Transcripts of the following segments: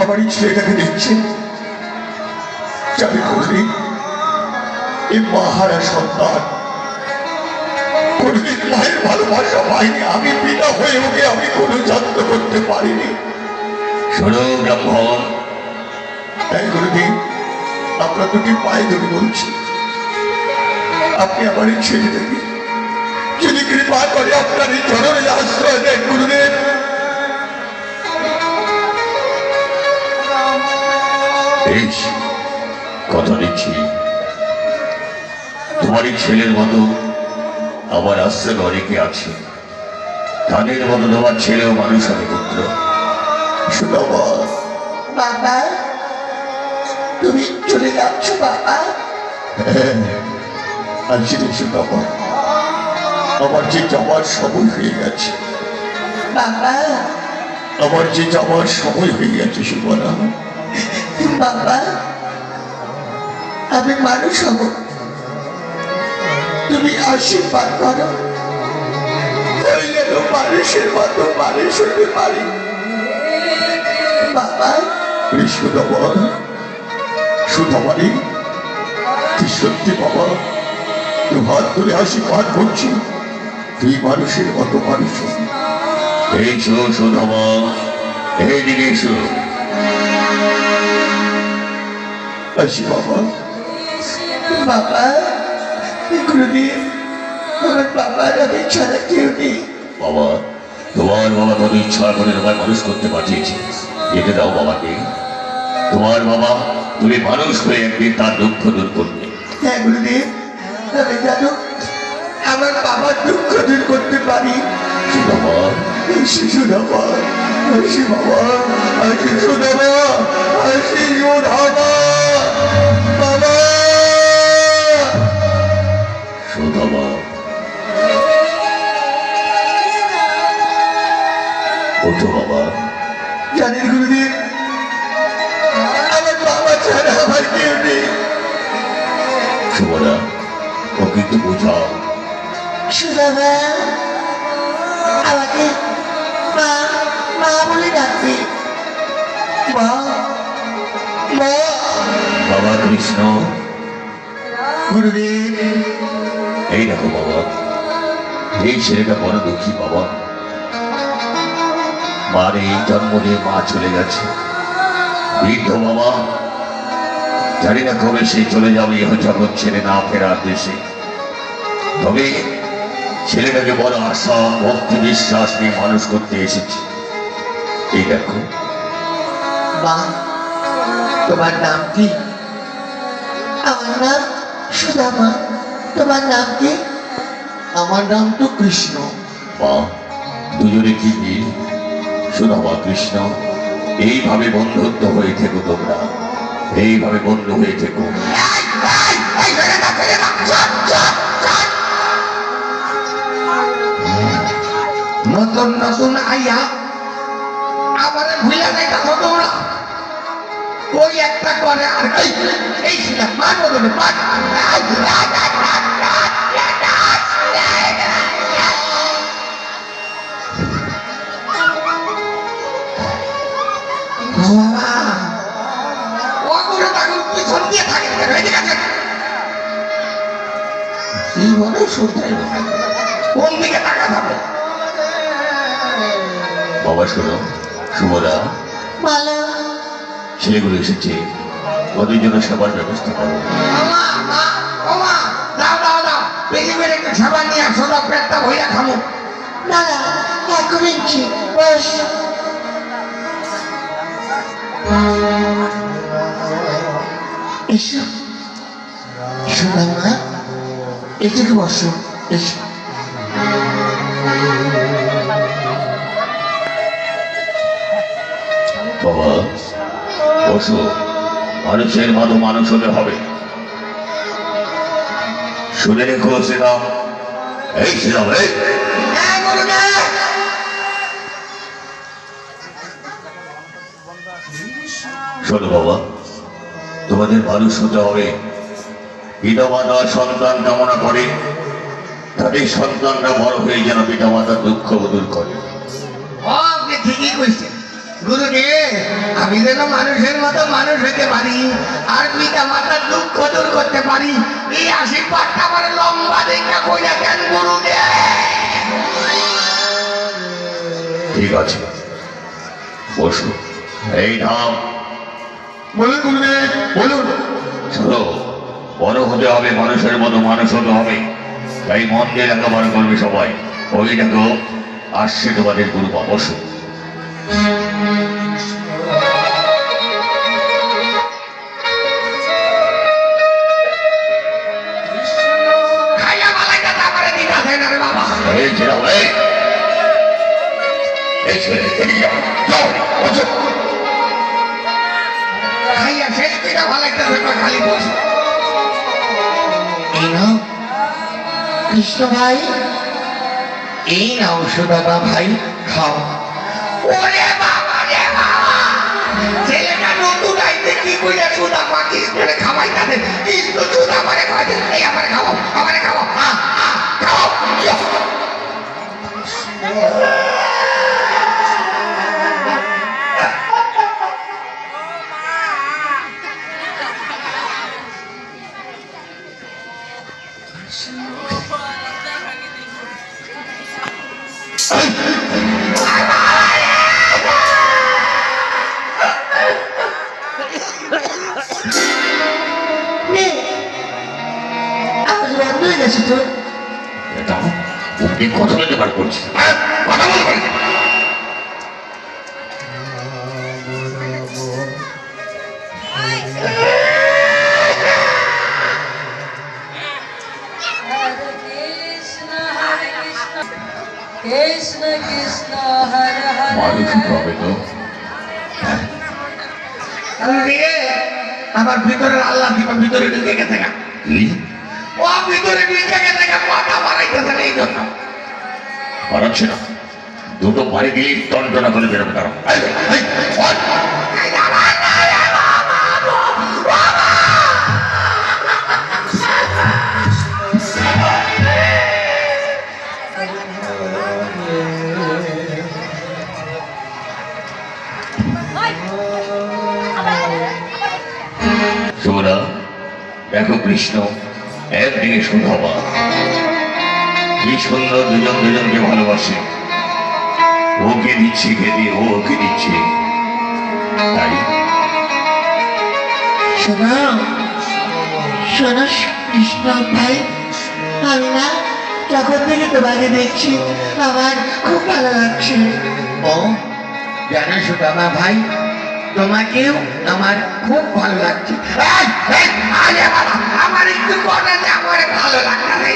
আমার এই ছেলেটাকে দেখছেন, যাবে কোনদিন এই মাহারা সন্তান কোনদিন মায়ের ভালোবাসা পাইনি। আমি পিতা হয়ে ওকে আমি কোনো যত্ন করতে পারিনি। শোনো ব্রাহ্মণ, তাই কোনদিন আপনার দুটি পায়ে ধরে বলছি, আপনি আমার এই ছেলেটাকে যদি কৃপা করে আপনার এই চরণে আশ্রয় দেন গুরুদেব। বেশ, কথা দিচ্ছি তোমার এই ছেলের মতো আমার আশ্রয় অনেকে আছে, তাদের মতো তোমার ছেলেও মানুষ হবে পুত্র। সুদামা, বাবা তুমি চলে যাচ্ছ বাবা? আজকে সুদামা, আমার যে যাওয়ার সময় হয়ে গেছে, বাবা আমার যে যাওয়ার সময় হয়ে গেছে সুবনা। বাবা আমি মানুষ হব, তুমি আশীর্বাদ করো, ওই যেন মানুষের মতো মানুষ হতে পারি বাবা। সুদামা, সুদামারি, তুই সত্যি বাবা, তুই হাত ধরে আশীর্বাদ করছি, তুই মানুষের মতো মানুষ হবি। এসো সুধমা, এইদিকে এসো। আসি বাবা। বাবা গুরুদেব, আমার বাবার আমি ছাড়া কেউ নেই। বাবা, তোমার বাবা কত ইচ্ছা করে তোমার মানুষ করতে পাঠিয়েছে, যেতে দাও বাবাকে। তোমার বাবা তুমি মানুষ হয়ে একদিন তার দুঃখ দূর করবে। হ্যাঁ গুরুদেব, আমি জানো আমার বাবার দুঃখ দূর করতে পারি। সুধমা, সুদামা, আসি বাবা, আসি সুদামা, আসি সুদামা বাবা। সুধমা, ওঠো বাবা। জানেন গুরুদেব, আমার বাবা ছাড়া আমার কেউ নেই। সুমনা, ও কিন্তু বোঝাও। সুদামা আমাকে মা মা বলে ডাকবে। মা মা। বাবা কৃষ্ণ, গুরুদেব, এই দেখো বাবা, এই ছেলেটা বড় দুঃখী বাবা। মার এই জন্ম দিয়ে মা চলে গেছে, বৃদ্ধ বাবা। জানি না কবে সে চলে যাবে ইহ জগৎ ছেড়ে না ফেরার দেশে। তবে ছেলেটাকে বড় আশা ভক্তি বিশ্বাস নিয়ে মানুষ করতে এসেছে। এই দেখো মা তোমার নাম কি? আমার নাম সুদামা। তোমার নাম কি? আমার নাম তো কৃষ্ণ। মা, দুজনে কি মিল। সুদামা কৃষ্ণ, এইভাবে বন্ধুত্ব হয়ে থেকো তোমরা, এইভাবে বন্ধু হয়ে থেকো। নতুন নতুন আইয়া আবার ভুলে নাই কথা তোমরা। ওই একটা করে আর এই ছিলাম মা বদলে মা। কোন দিকে টাকা যাবে? বাবা শোনো, সুমনা, ভালো ছেলেগুলো এসেছে, ওদের জন্য সেবার ব্যবস্থা করো। একটু সাবান নিয়ে আসো না, পেটটা ভইয়া খামো। না না এখন ইচ্ছি বস। এসো সুদামা, এদিকে বসো। এসো। বাবা বসো, মানুষের মতো মানুষ হতে হবে। শুনে রেখো শ্রীরাম, এই শ্রীরাম, এই শোনো বাবা, তোমাদের মানুষ হতে হবে। পিতামাতা সন্তান কামনা করে, তাদের সন্তানরা বড় হয়ে যেন পিতামাতার দুঃখ দূর করে। আপনি ঠিকই কইছেন গুরুদেব। আমি যেন মানুষের মতো মানুষ হতে পারি আর পিতা মাতার দুঃখ দূর করতে পারি, এই আশীর্বাদটা আমার লম্বা দেখা কইরা কেন গুরুদেব? ঠিক আছে, বসো। এই নাম বলুন গুরুদেব, বলুন। শোনো, বড় হতে হবে, মানুষের মতো মানুষ হতে হবে, তাই মন দিয়ে লেখাপড়া করবে সবাই। ওই দেখো আসছে তোমাদের গুরুমা, বসো। খাইয়া মালাইটা তারপরে দিতে দেয় না রে বাবা। এই ছেড়ে, এই ছেড়ে, এদিকে যাও, যাও, বসো। খাইয়া শেষ করে মালাইটা খালি বসে। এই নাও কৃষ্ণ ভাই, এই নাও সুদামা ভাই, খাও। ওরে বাবা রে বাবা, ছেলেটা নতুন আইতে কি কইরা সুদামা কৃষ্ণরে খাওয়াইতাছে, কৃষ্ণ সুদামারে খাওয়াইতে, এই আমারে খাওয়াও, আমারে খাওয়াও, খাও। এটা ওকে কথা বলতে পার করছি, কথা বলতে পারি। কৃষ্ণ কৃষ্ণ হরে হরে মানুষ হবে তো আমার ভিতরের আল্লাহ দিবা ভিতরে ঢুকে গেছে গা। কি ও ভিতরে ঢুকে গেছে গা, কথা বাড়াইতেছে না এই জন্য। বাড়াচ্ছে না, দুটো বাড়ি দিয়ে টনটনা করে বেরোবে। কারণ শোনা, দেখো কৃষ্ণ একদিকে সুধামা কি সুন্দর দুজন দুজনকে ভালোবাসে, ওকে দিচ্ছে খেতে, ও ওকে দিচ্ছে, তাই শোনো শোনো কৃষ্ণ ভাই, আমি না যখন থেকে তোমাকে দেখছি আমার খুব ভালো লাগছে। ও জানো সুদামা ভাই, তোমাকেও আমার খুব ভালো লাগছে। আরে বাবা, আমার একটু কথা যে আমার ভালো লাগছে।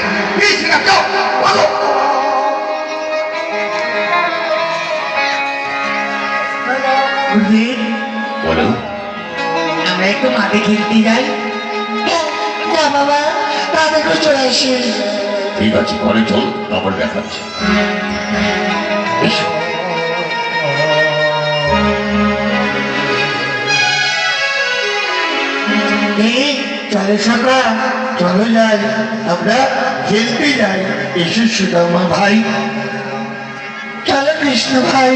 বলো বলো। আমরা একটু মাঠে খেলতে যাই। না বাবা, তাদের করে চলে আসি। ঠিক আছে, ঘরে চল, তারপর দেখাচ্ছি। এসো। চলো সকা, চলো যাই, আমরা খেলতে যাই। এসো সুদামা ভাই, চলো কৃষ্ণ ভাই।